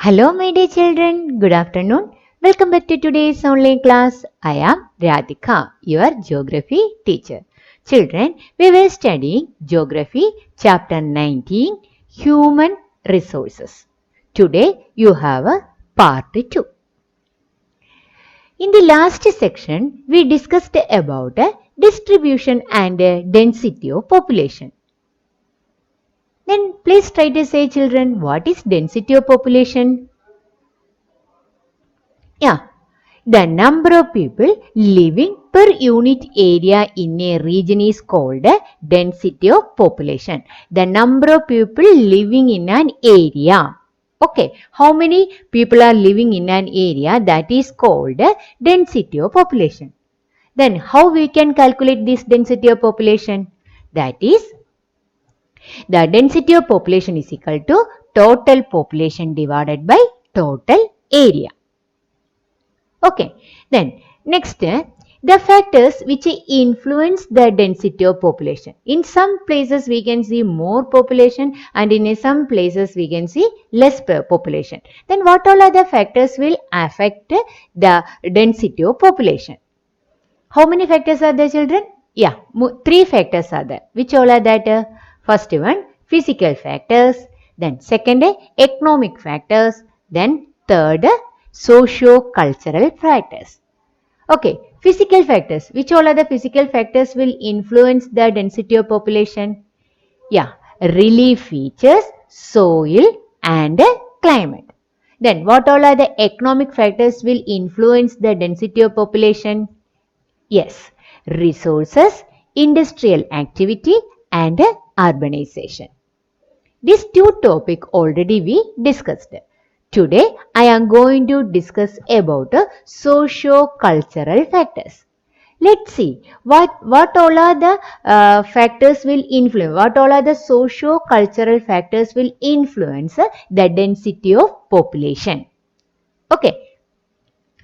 Hello, my dear children. Good afternoon. Welcome back to today's online class. I am Radhika, your geography teacher. Children, we were studying Geography Chapter 19, Human Resources. Today, you have a Part 2. In the last section, we discussed about distribution and density of population. Then please try to say, children, what is density of population? Yeah, the number of people living per unit area in a region is called density of population. The number of people living in an area. Okay, how many people are living in an area, that is called density of population. Then how we can calculate this density of population? That is, the density of population is equal to total population divided by total area. Okay, then next, the factors which influence the density of population. In some places we can see more population and in some places we can see less population. Then what all other factors will affect the density of population? How many factors are there, children? Yeah, three factors are there. Which all are that? First one, physical factors. Then second, economic factors. Then third, socio-cultural factors. Okay, physical factors. Which all are the physical factors will influence the density of population? Yeah, relief features, soil and climate. Then what all are the economic factors will influence the density of population? Yes, resources, industrial activity and urbanization. These two topics already we discussed. Today I am going to discuss about socio-cultural factors. Let's see what all are the factors will influence, what all are the socio-cultural factors will influence the density of population. Okay,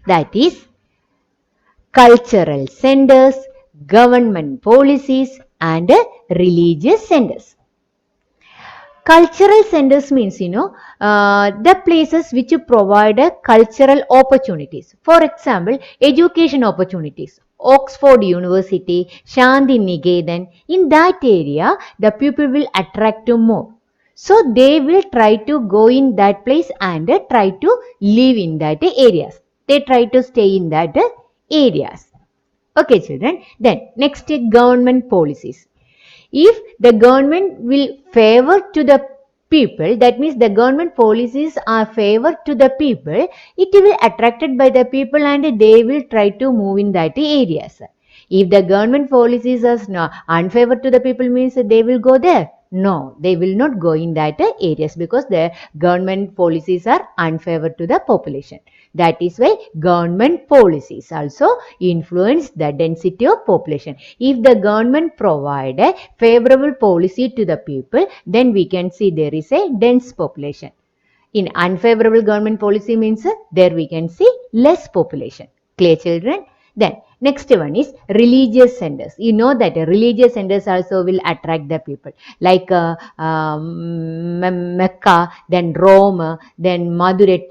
that is cultural centers, government policies and religious centers. Cultural centers means, the places which provide cultural opportunities. For example, education opportunities. Oxford University, Shanti Niketan, in that area, the people will attract more. So, they will try to go in that place and try to live in that areas. They try to stay in that areas. Okay, children. Then, next is government policies. If the government will favor to the people, that means the government policies are favor to the people, it will attracted by the people and they will try to move in that areas. If the government policies are unfavor to the people, means they will go there. No, they will not go in that areas because the government policies are unfavor to the population. That is why government policies also influence the density of population. If the government provide a favorable policy to the people, then we can see there is a dense population. In unfavorable government policy means there we can see less population. Clear, children? Then next one is religious centers. You know that religious centers also will attract the people, like Mecca, then Rome, then Madurai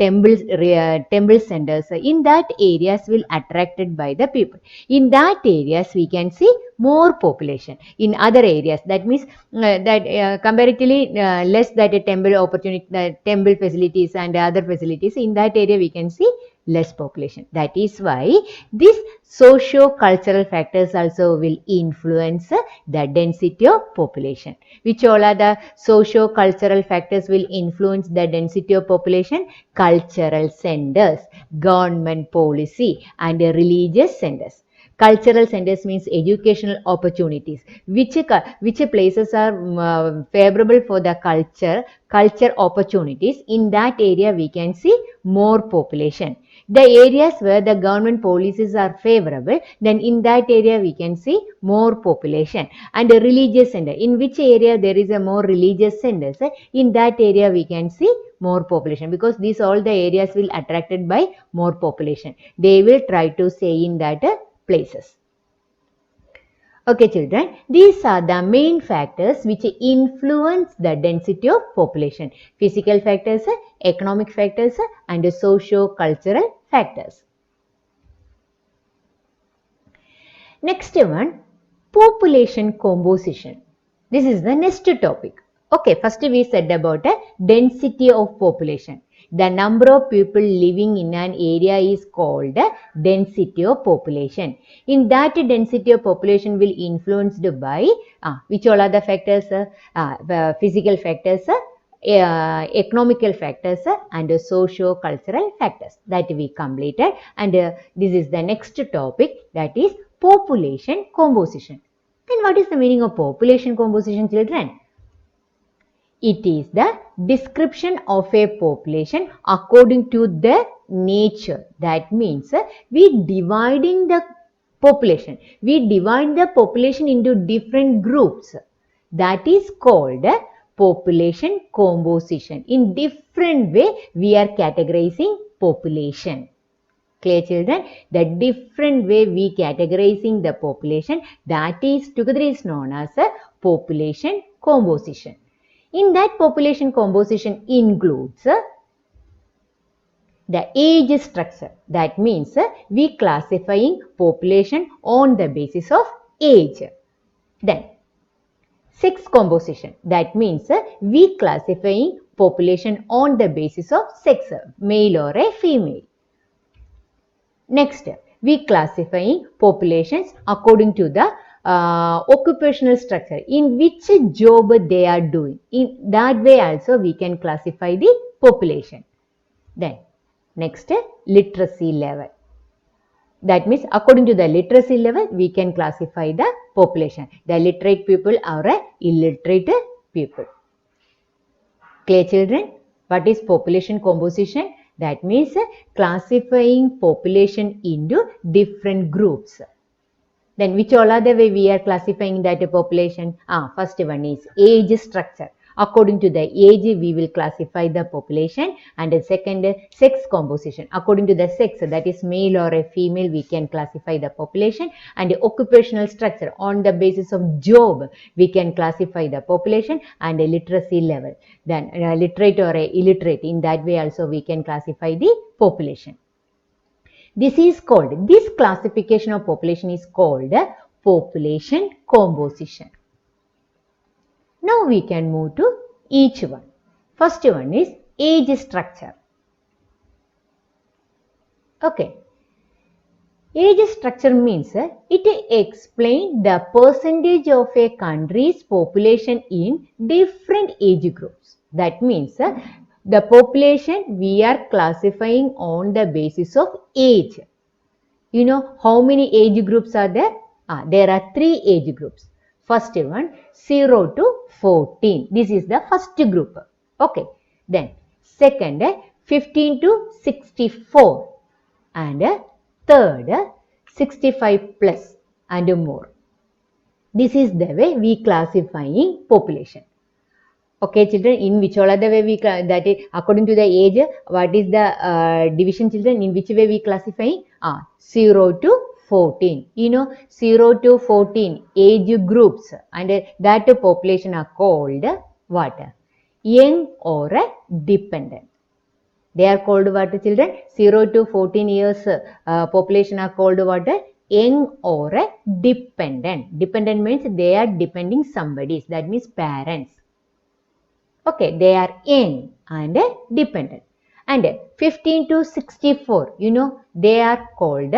temple centers. In that areas will attracted by the people. In that areas we can see more population. In other areas, that means that comparatively less that a temple opportunity, temple facilities and other facilities, in that area we can see less population. That is why these socio-cultural factors also will influence the density of population. Which all are the socio-cultural factors will influence the density of population? Cultural centers, government policy and religious centers. Cultural centers means educational opportunities. Which places are favorable for the culture opportunities? In that area we can see more population. The areas where the government policies are favorable, then in that area we can see more population. And the religious center, in which area there is a more religious centers, in that area we can see more population, because these all the areas will attracted by more population. They will try to stay in that places. Okay, children, these are the main factors which influence the density of population. Physical factors, economic factors, and socio-cultural factors. Next one, population composition. This is the next topic. Okay, first we said about a density of population. The number of people living in an area is called density of population. In that density of population will influenced by which all are the factors? The physical factors, economical factors and socio-cultural factors that we completed, and this is the next topic, that is population composition. Then what is the meaning of population composition, children? It is the description of a population according to the nature. That means we dividing the population. We divide the population into different groups. That is called population composition. In different way we are categorizing population. Clear, children? The different way we categorizing the population, that is together is known as a population composition. In that population composition includes the age structure. That means we classifying population on the basis of age. Then sex composition. That means we classifying population on the basis of sex, male or a female. Next, we classifying populations according to the occupational structure, in which job they are doing. In that way also we can classify the population. Then next, literacy level. That means according to the literacy level we can classify the population. The literate people are illiterate people. Clear, children? What is population composition? That means classifying population into different groups. Then which all are the way we are classifying that population? First one is age structure. According to the age we will classify the population. And the second, sex composition. According to the sex, that is male or a female, we can classify the population. And the occupational structure, on the basis of job we can classify the population. And the literacy level, then literate or illiterate, in that way also we can classify the population. This classification of population is called population composition. Now we can move to each one. First one is age structure. Okay. Age structure means it explains the percentage of a country's population in different age groups. That means the population we are classifying on the basis of age. You know how many age groups are there? There are 3 age groups. First one, 0 to 14. This is the first group. Okay. Then second, 15 to 64. And third, 65 plus and more. This is the way we classifying population. Okay, children, in which all other way we that is according to the age, what is the division, children? In which way we classifying? 0 to 14. You know, 0 to 14 age groups, and that population are called what? Young or dependent. They are called what, children? 0 to 14 years population are called what? Young or dependent. Dependent means they are depending somebody. That means parents. Okay, they are young and dependent. And 15 to 64, you know, they are called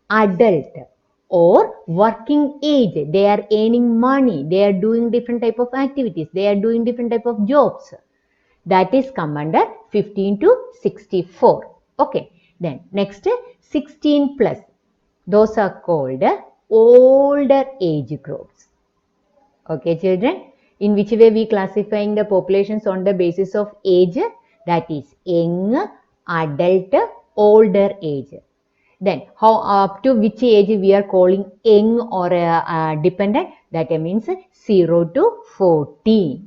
adult or working age. They are earning money. They are doing different type of activities. They are doing different type of jobs. That is come under 15 to 64. Okay. Then next, 16 plus. Those are called older age groups. Okay, children. In which way we classifying the populations on the basis of age? That is young, adult, older age. Then how up to which age we are calling young or dependent? That means 0 to 14.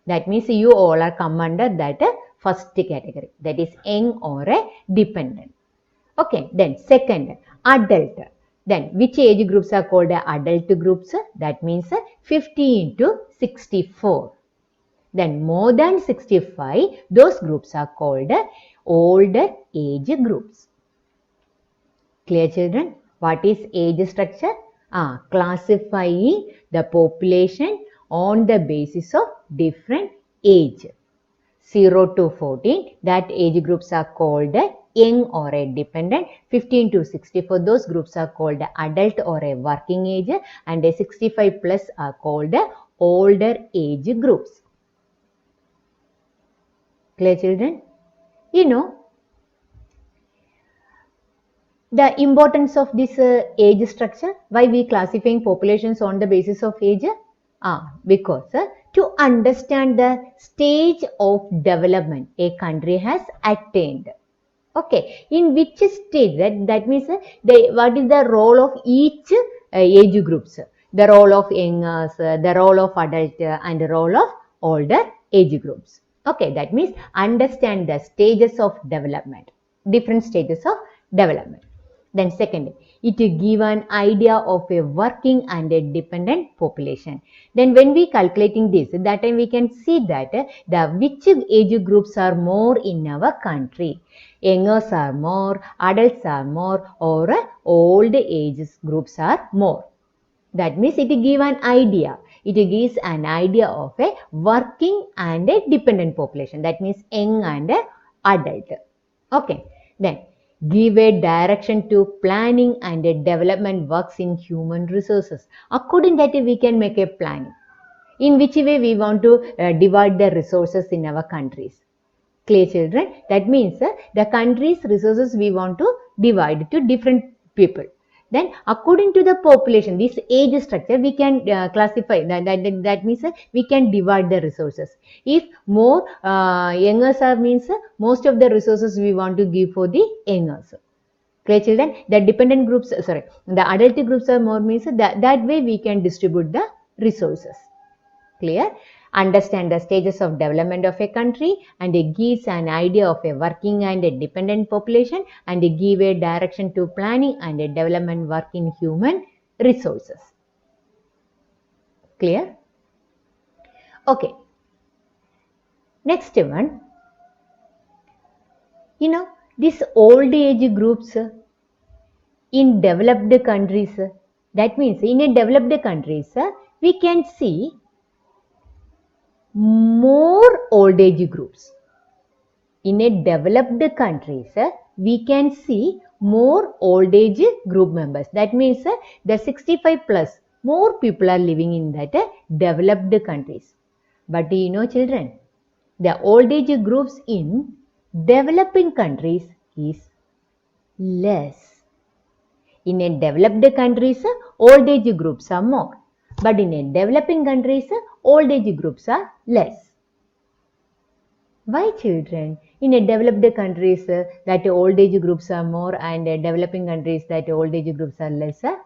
That means you all are come under that first category. That is young or dependent. Okay. Then second, adult. Then which age groups are called adult groups? That means 15 to 64. Then more than 65, those groups are called older age groups. Clear, children? What is age structure? Classifying the population on the basis of different age. 0 to 14, that age groups are called young or a dependent. 15 to 64, those groups are called adult or a working age, and 65 plus are called older age groups. Clear, children? You know, the importance of this age structure, why we classifying populations on the basis of age? Because to understand the stage of development a country has attained. Okay, in which stage, that means what is the role of each age groups? The role of youngers, the role of adult, and the role of older age groups. Okay, that means understand the stages of development, different stages of development. Then second, it give an idea of a working and a dependent population. Then when we calculating this, that time we can see that the which age groups are more in our country. Youngers are more, adults are more, or old age groups are more. That means it gives an idea. It gives an idea of a working and a dependent population. That means young and adult. Okay. Then give a direction to planning and a development works in human resources. According that we can make a planning. In which way we want to divide the resources in our countries. Clear, children? That means the country's resources we want to divide to different people. Then according to the population, this age structure, we can classify, that means we can divide the resources. If more youngers are means most of the resources we want to give for the youngers. Clear, children? The dependent groups, the adult groups are more means that way we can distribute the resources. Clear? Understand the stages of development of a country, and it gives an idea of a working and a dependent population, and it give a direction to planning and a development work in human resources. Clear? Okay. Next one. You know, these old age groups in developed countries, that means in a developed countries, we can see more old age groups. In a developed countries, we can see more old age group members. That means the 65 plus, more people are living in that developed countries. But you know, children, the old age groups in developing countries is less. In a developed countries, old age groups are more. But in a developing countries, old age groups are less. Why, children? In a developed countries that old age groups are more, and developing countries that old age groups are lesser?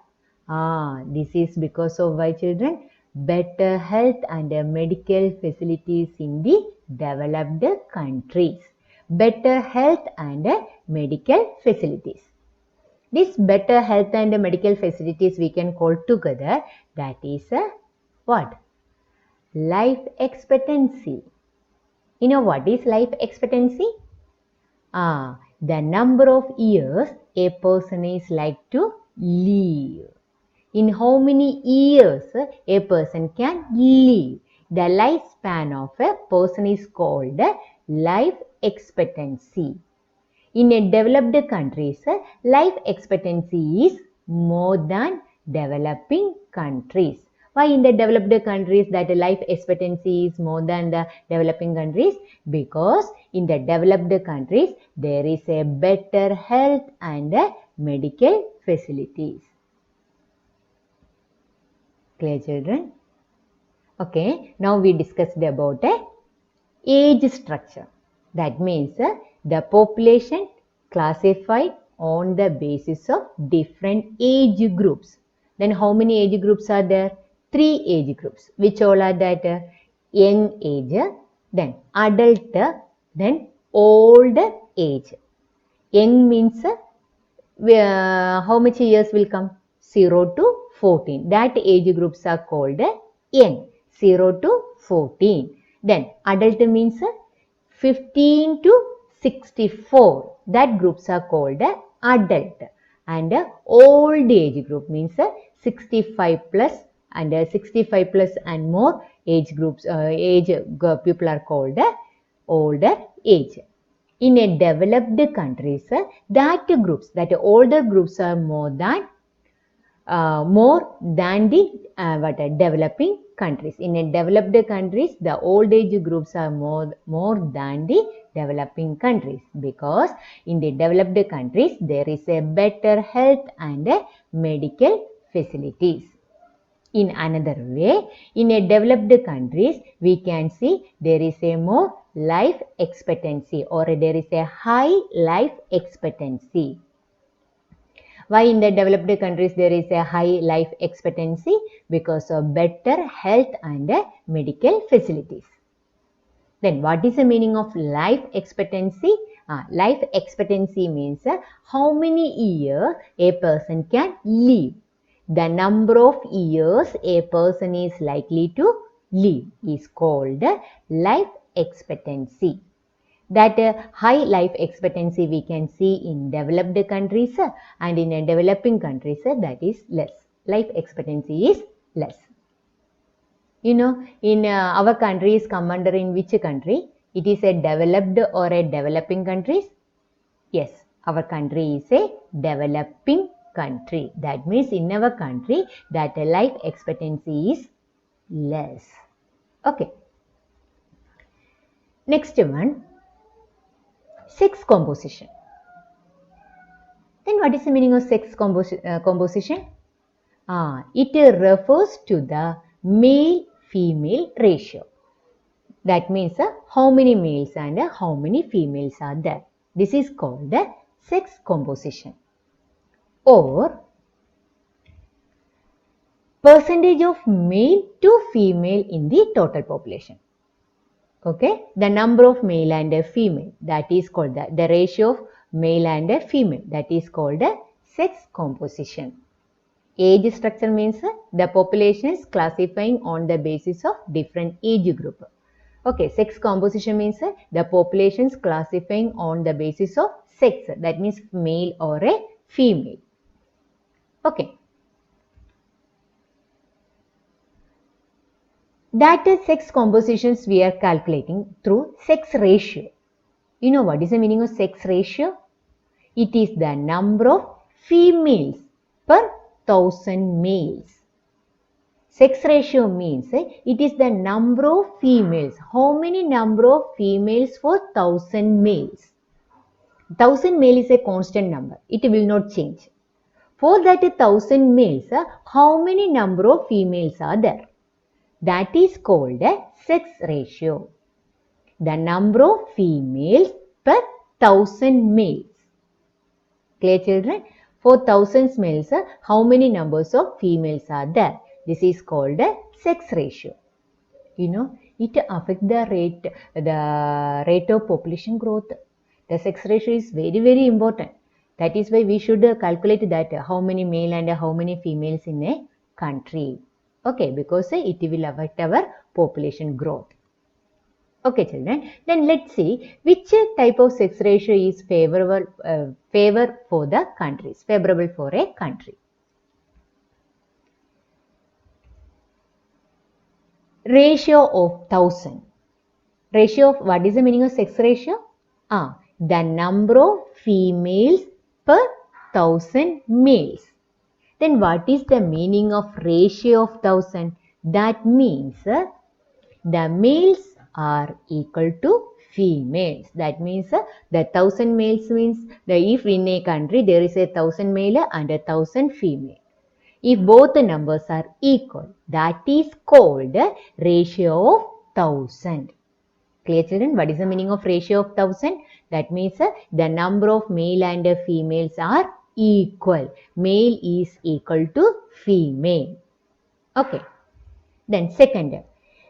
This is because of why, children? Better health and medical facilities in the developed countries. Better health and medical facilities. This better health and medical facilities we can call together, that is what? Life expectancy. You know what is life expectancy? The number of years a person is like to live. In how many years a person can live? The lifespan of a person is called life expectancy. In a developed countries, life expectancy is more than developing countries. Why in the developed countries that life expectancy is more than the developing countries? Because in the developed countries, there is a better health and medical facilities. Clear, children? Okay, now we discussed about age structure. That means the population classified on the basis of different age groups. Then how many age groups are there? 3 age groups. Which all are that? Young age, then adult, then old age. Young means how much years will come? 0 to 14. That age groups are called young, 0 to 14. Then adult means 15 to 64. That groups are called adult. And old age group means 65 plus and 65 plus and more age groups, people are called older age. In a developed countries, that older groups are more than the developing countries. In a developed countries, the old age groups are more than the developing countries, because in the developed countries there is a better health and medical facilities. In another way, in a developed countries, we can see there is a more life expectancy, or there is a high life expectancy. Why in the developed countries there is a high life expectancy? Because of better health and medical facilities. Then what is the meaning of life expectancy? Life expectancy means how many years a person can live. The number of years a person is likely to live is called life expectancy. That high life expectancy we can see in developed countries, and in developing countries that is less. Life expectancy is less. You know, in our country is come under in which country? It is a developed or a developing countries? Yes, our country is a developing country. That means in our country that life expectancy is less. Okay. Next one, sex composition. Then what is the meaning of sex composition? It refers to the male-female ratio. That means how many males and how many females are there. This is called sex composition, or percentage of male to female in the total population. Okay, the number of male and female, that is called the ratio of male and female, that is called sex composition. Age structure means the population is classifying on the basis of different age group. Okay, sex composition means the population is classifying on the basis of sex, that means male or a female. Okay. That is sex compositions we are calculating through sex ratio. You know what is the meaning of sex ratio? It is the number of females per 1000 males. Sex ratio means it is the number of females. How many number of females for 1000 males? 1000 male is a constant number. It will not change. For that 1000 males, how many number of females are there? That is called a sex ratio. The number of females per 1000 males. Clear, children? For 1000 males, how many numbers of females are there? This is called a sex ratio. You know, it affects the rate of population growth. The sex ratio is very, very important. That is why we should calculate that how many male and how many females in a country. Okay, because it will affect our population growth. Okay, children. Then let's see which type of sex ratio is favorable for the countries, favorable for a country. Ratio of 1000. Ratio of, what is the meaning of sex ratio? The number of females per 1000 males. Then what is the meaning of ratio of 1000? That means the males are equal to females. That means the 1000 males means if in a country there is a 1000 male and a 1000 female. If both the numbers are equal, that is called ratio of 1000. Clear, children? What is the meaning of ratio of 1000? That means the number of male and females are equal. Male is equal to female. Okay. Then second,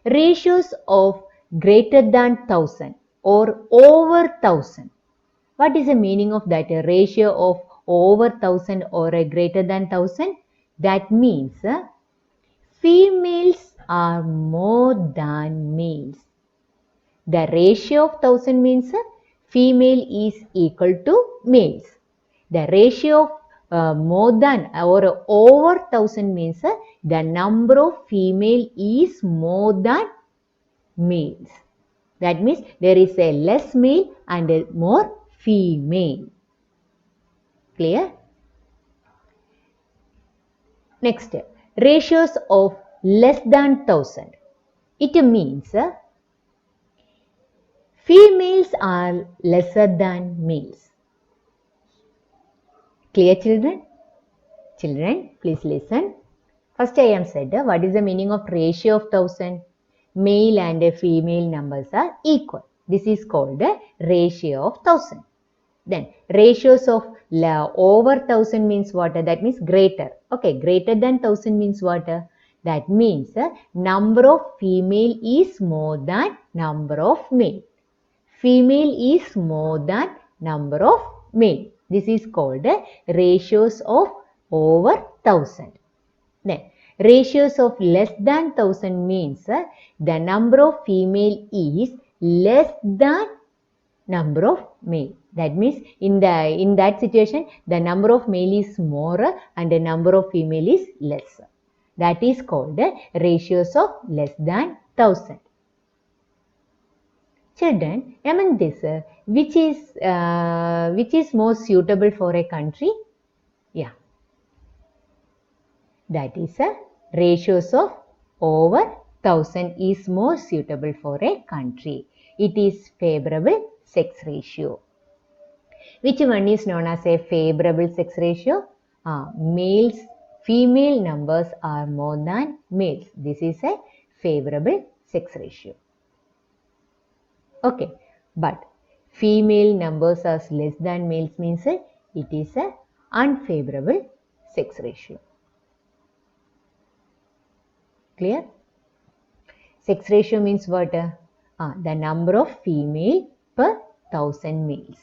ratios of greater than 1000 or over 1000. What is the meaning of that ratio of over 1000 or greater than 1000? That means females are more than males. The ratio of 1000 means female is equal to males. The ratio of more than or over 1000 means the number of female is more than males. That means there is a less male and a more female. Clear? Next, ratios of less than 1000. It means females are lesser than males. Clear, children? Children, please listen. First I am said, what is the meaning of ratio of 1000? Male and female numbers are equal. This is called a ratio of 1000. Then ratios of over 1000 means what? That means greater. Okay, greater than 1000 means what? That means number of female is more than number of male. Female is more than number of male. This is called ratios of over 1000. Then ratios of less than 1000 means the number of female is less than number of male. That means in that situation the number of male is more and the number of female is less. That is called ratios of less than 1000. Children, among this, which is most suitable for a country? Yeah, that is ratios of over 1000 is more suitable for a country. It is favorable sex ratio. Which one is known as a favorable sex ratio? Female numbers are more than males. This is a favorable sex ratio. Okay, but female numbers are less than males means it is a unfavorable sex ratio. Clear? Sex ratio means what? The number of female per 1000 males.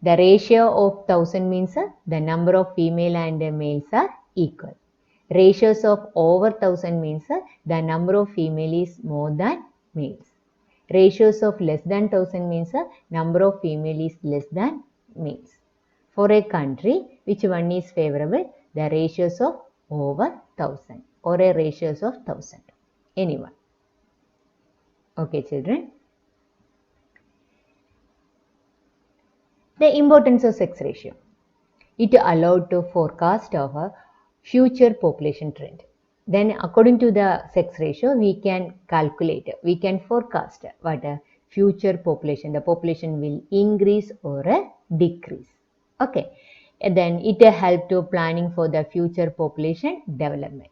The ratio of 1000 means the number of female and males are equal. Ratios of over 1000 means the number of female is more than males. Ratios of less than 1000 means number of female is less than males. For a country, which one is favorable? The ratios of over 1000 or a ratios of 1000. Anyone. Okay, children. The importance of sex ratio. It allowed to forecast of a future population trend. Then according to the sex ratio, we can calculate, we can forecast what a future population, the population will increase or decrease. Okay, and then it help to planning for the future population development.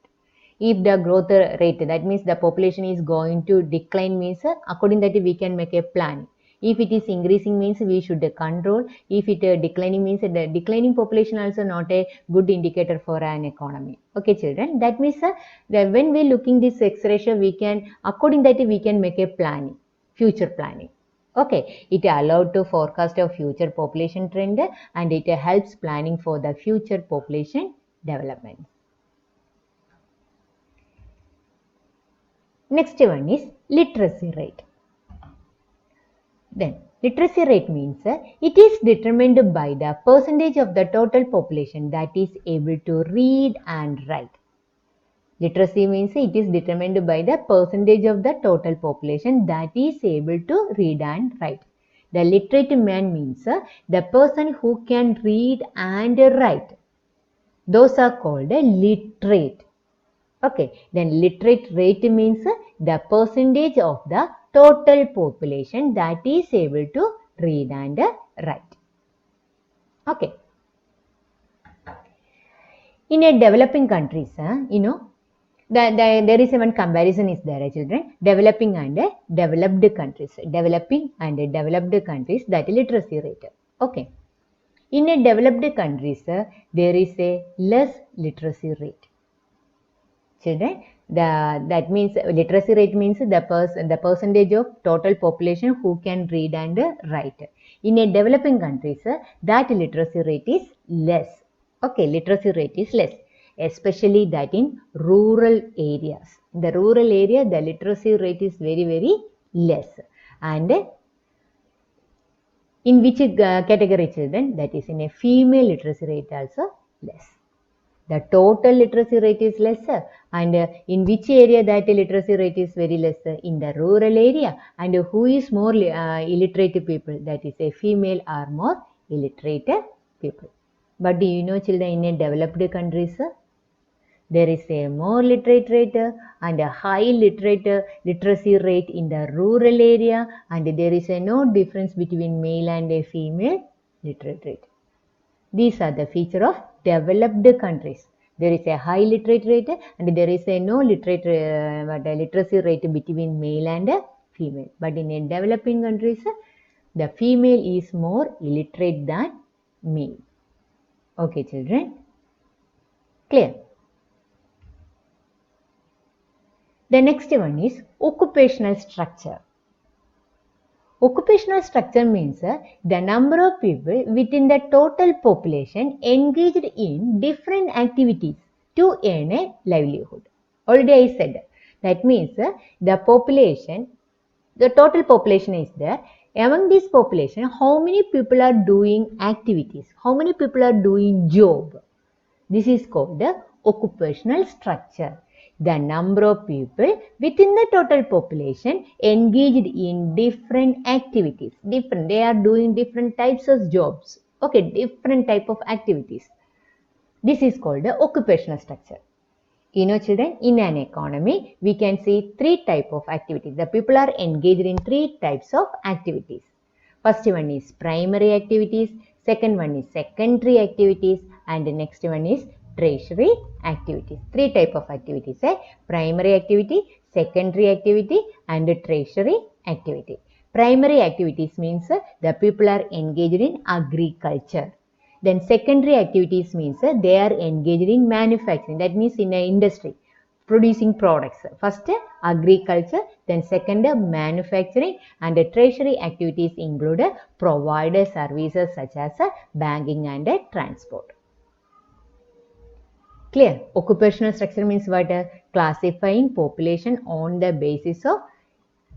If the growth rate, that means the population is going to decline means according that we can make a plan. If it is increasing means we should control. If it declining means the declining population also not a good indicator for an economy. Okay, children. That means when we looking this sex ratio, we can according that we can make a planning, future planning. Okay, it allowed to forecast a future population trend and it helps planning for the future population development. Next one is literacy rate. Then literacy rate means it is determined by the percentage of the total population that is able to read and write. Literacy means it is determined by the percentage of the total population that is able to read and write. The literate man means the person who can read and write. Those are called literate. Okay, then literate rate means the percentage of the total population that is able to read and write. Okay. In a developing countries, there is one comparison is there, children. Developing and developed countries. Developing and developed countries, that literacy rate. Okay. In a developed countries, there is a less literacy rate. Children, that means literacy rate means the percentage of total population who can read and write. In a developing countries, that literacy rate is less. Okay, literacy rate is less, especially that in rural areas. In the rural area, the literacy rate is very, very less. And in which category children? That is in a female literacy rate also less. The total literacy rate is lesser, and in which area that literacy rate is very lesser? In the rural area. And who is more illiterate people? That is a female or more illiterate people. But do you know children, in a developed countries, there is a more literate rate and a high literacy rate in the rural area, and there is no difference between male and a female literate rate. These are the feature of developed countries. There is a high literate rate and there is a no literacy rate between male and female. But in a developing countries, the female is more illiterate than male. Okay, children? Clear? The next one is occupational structure. Occupational structure means the number of people within the total population engaged in different activities to earn a livelihood. Already I said that means the population, the total population is there. Among this population, how many people are doing activities? How many people are doing job? This is called the occupational structure. The number of people within the total population engaged in different activities. They are doing different types of jobs. Okay, different type of activities. This is called the occupational structure. You know children, in an economy, we can see three types of activities. The people are engaged in three types of activities. First one is primary activities, second one is secondary activities, and the next one is tertiary activities. Three types of activities, primary activity, secondary activity, and tertiary activity. Primary activities means the people are engaged in agriculture. Then secondary activities means they are engaged in manufacturing. That means in an industry, producing products. First agriculture, then second manufacturing, and tertiary activities include provide services such as banking and transport. Clear? Occupational structure means what? Classifying population on the basis of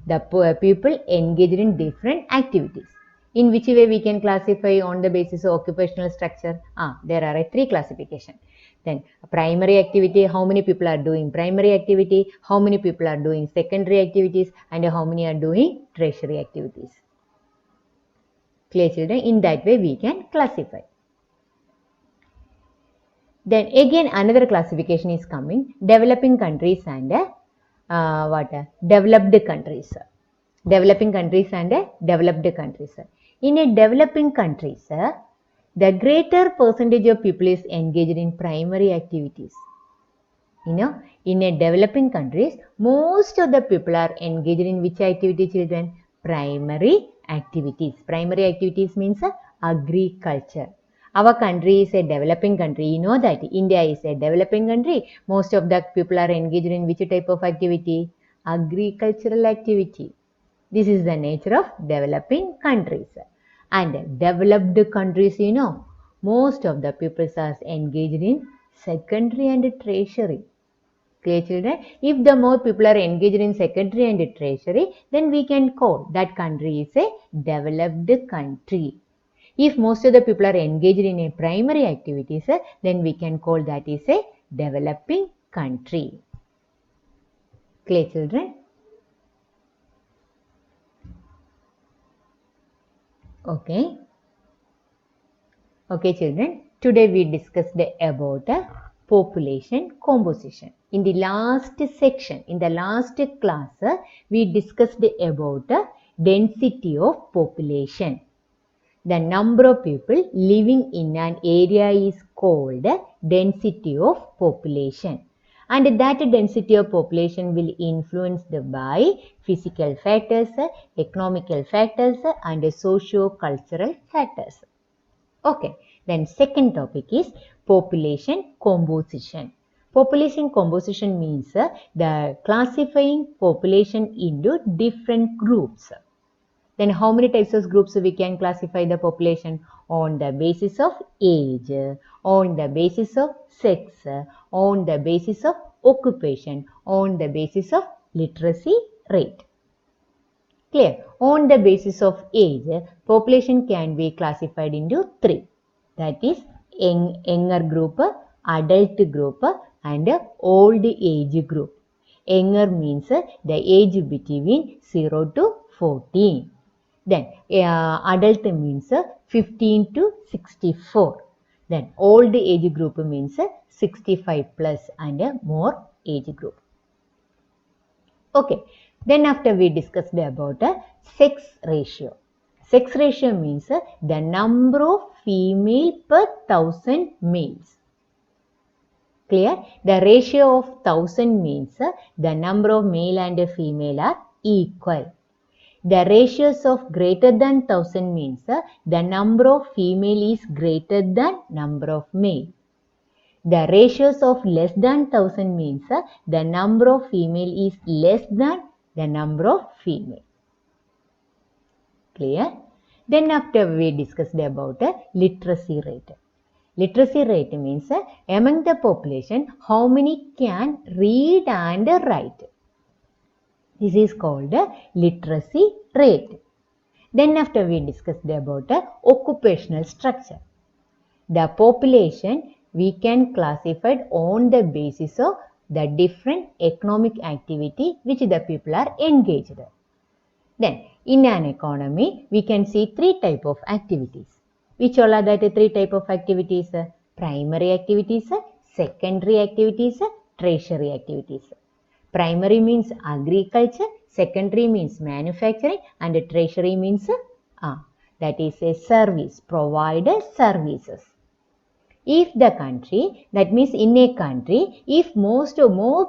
the people engaged in different activities. In which way we can classify on the basis of occupational structure? There are three classification. Then primary activity, how many people are doing primary activity, how many people are doing secondary activities, and how many are doing tertiary activities. Clear children? In that way we can classify. Then again another classification is coming, developing countries and developed countries. Developing countries and developed countries. In a developing countries, the greater percentage of people is engaged in primary activities. You know, in a developing countries, most of the people are engaged in which activity, children? Primary activities. Primary activities means agriculture. Our country is a developing country. You know that India is a developing country. Most of the people are engaged in which type of activity? Agricultural activity. This is the nature of developing countries. And developed countries, you know, most of the people are engaged in secondary and tertiary. Clear children? If the more people are engaged in secondary and tertiary, then we can call that country is a developed country. If most of the people are engaged in a primary activities, then we can call that is a developing country. Clear children? Okay. Okay children, today we discussed about population composition. In the last section, in the last class, we discussed about density of population. The number of people living in an area is called density of population. And that density of population will influenced by physical factors, economical factors, and socio-cultural factors. Okay, then second topic is population composition. Population composition means the classifying population into different groups. Then how many types of groups we can classify the population? On the basis of age, on the basis of sex, on the basis of occupation, on the basis of literacy rate. Clear? On the basis of age, population can be classified into three. That is younger group, adult group and old age group. Younger means the age between 0 to 14. Then adult means 15 to 64. Then old age group means 65 plus and more age group. Okay, then after we discussed about sex ratio. Sex ratio means the number of female per 1000 males. Clear? The ratio of 1000 means the number of male and female are equal. The ratios of greater than 1000 means the number of female is greater than number of male. The ratios of less than 1000 means the number of female is less than the number of female. Clear? Then after we discussed about literacy rate. Literacy rate means among the population how many can read and write. This is called literacy rate. Then after we discussed about occupational structure. The population we can classify on the basis of the different economic activity which the people are engaged. Then in an economy we can see three type of activities. Which all are that three type of activities? Primary activities, secondary activities, tertiary activities. Primary means agriculture, secondary means manufacturing and tertiary means that is a service, provide services. If the country, that means in a country, if more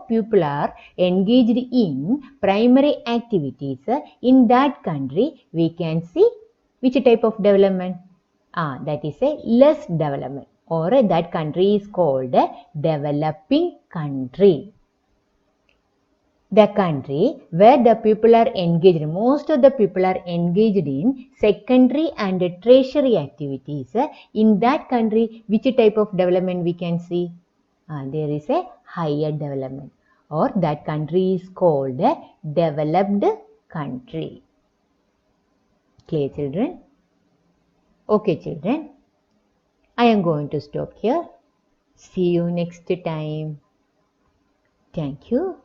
people are engaged in primary activities, in that country we can see which type of development? That is a less development, or that country is called a developing country. The country where the people are engaged, most of the people are engaged in secondary and tertiary activities. In that country, which type of development we can see? There is a higher development, or that country is called a developed country. Clear, children? Okay, children. I am going to stop here. See you next time. Thank you.